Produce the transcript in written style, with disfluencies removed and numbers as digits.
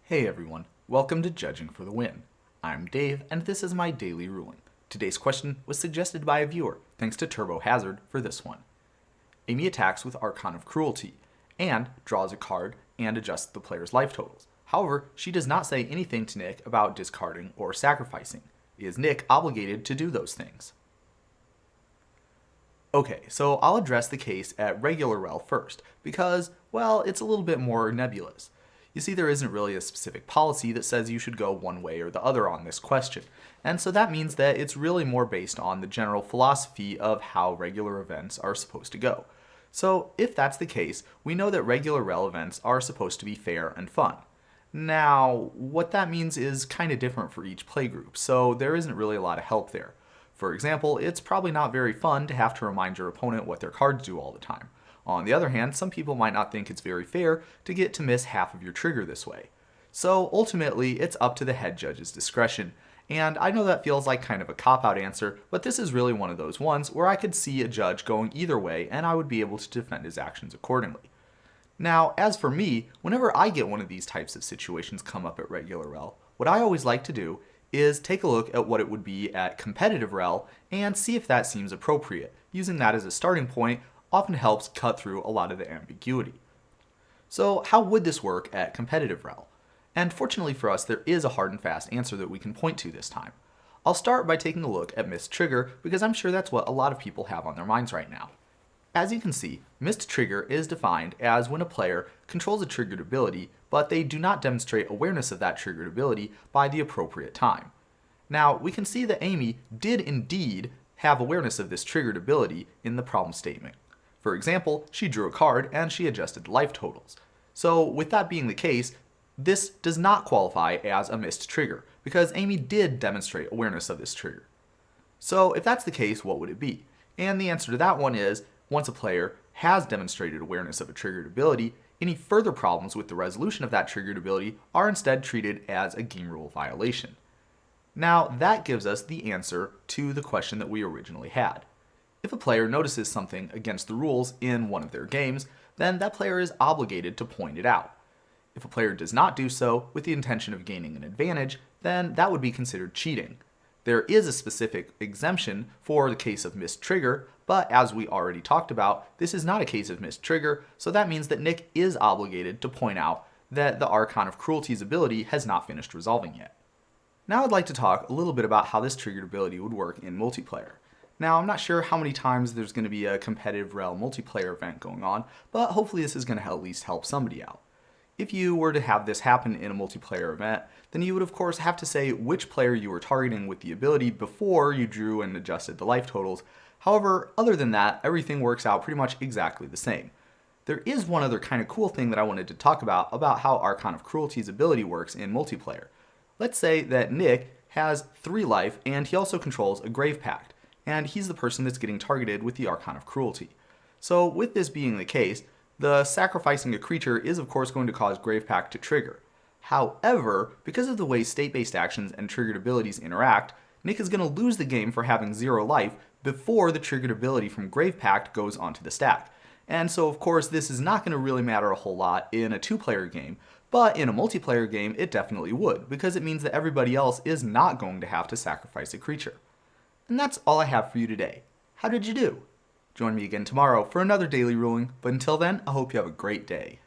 Hey everyone, welcome to Judging for the Win. I'm Dave, and this is my daily ruling. Today's question was suggested by a viewer, thanks to Turbo Hazard for this one. Amy attacks with Archon of Cruelty, and draws a card and adjusts the player's life totals. However, she does not say anything to Nick about discarding or sacrificing. Is Nick obligated to do those things? Okay, so I'll address the case at regular rel first, because, well, it's a little bit more nebulous. You see, there isn't really a specific policy that says you should go one way or the other on this question, and so that means that it's really more based on the general philosophy of how regular events are supposed to go. So if that's the case, we know that regular rel events are supposed to be fair and fun. Now, what that means is kind of different for each playgroup, so there isn't really a lot of help there. For example, it's probably not very fun to have to remind your opponent what their cards do all the time. On the other hand, some people might not think it's very fair to get to miss half of your trigger this way. So ultimately, it's up to the head judge's discretion. And I know that feels like kind of a cop-out answer, but this is really one of those ones where I could see a judge going either way and I would be able to defend his actions accordingly. Now, as for me, whenever I get one of these types of situations come up at regular rel, what I always like to do is take a look at what it would be at competitive rel and see if that seems appropriate. Using that as a starting point often helps cut through a lot of the ambiguity. So how would this work at competitive rel? And fortunately for us, there is a hard and fast answer that we can point to this time. I'll start by taking a look at missed trigger because I'm sure that's what a lot of people have on their minds right now. As you can see, missed trigger is defined as when a player controls a triggered ability, but they do not demonstrate awareness of that triggered ability by the appropriate time. Now, we can see that Amy did indeed have awareness of this triggered ability in the problem statement. For example, she drew a card and she adjusted life totals. So with that being the case, this does not qualify as a missed trigger because Amy did demonstrate awareness of this trigger. So if that's the case, what would it be? And the answer to that one is, once a player has demonstrated awareness of a triggered ability, any further problems with the resolution of that triggered ability are instead treated as a game rule violation. Now that gives us the answer to the question that we originally had. If a player notices something against the rules in one of their games, then that player is obligated to point it out. If a player does not do so with the intention of gaining an advantage, then that would be considered cheating. There is a specific exemption for the case of missed trigger, but as we already talked about, this is not a case of missed trigger, so that means that Nick is obligated to point out that the Archon of Cruelty's ability has not finished resolving yet. Now I'd like to talk a little bit about how this triggered ability would work in multiplayer. Now, I'm not sure how many times there's going to be a competitive rel multiplayer event going on, but hopefully this is going to at least help somebody out. If you were to have this happen in a multiplayer event, then you would of course have to say which player you were targeting with the ability before you drew and adjusted the life totals. However, other than that, everything works out pretty much exactly the same. There is one other kind of cool thing that I wanted to talk about how Archon of Cruelty's ability works in multiplayer. Let's say that Nick has 3 life and he also controls a Grave Pact, and he's the person that's getting targeted with the Archon of Cruelty. So with this being the case, the sacrificing a creature is of course going to cause Grave Pact to trigger. However, because of the way state-based actions and triggered abilities interact, Nick is going to lose the game for having 0 life before the triggered ability from Grave Pact goes onto the stack. And so of course this is not going to really matter a whole lot in a 2-player game, but in a multiplayer game it definitely would, because it means that everybody else is not going to have to sacrifice a creature. And that's all I have for you today. How did you do? Join me again tomorrow for another daily ruling, but until then, I hope you have a great day.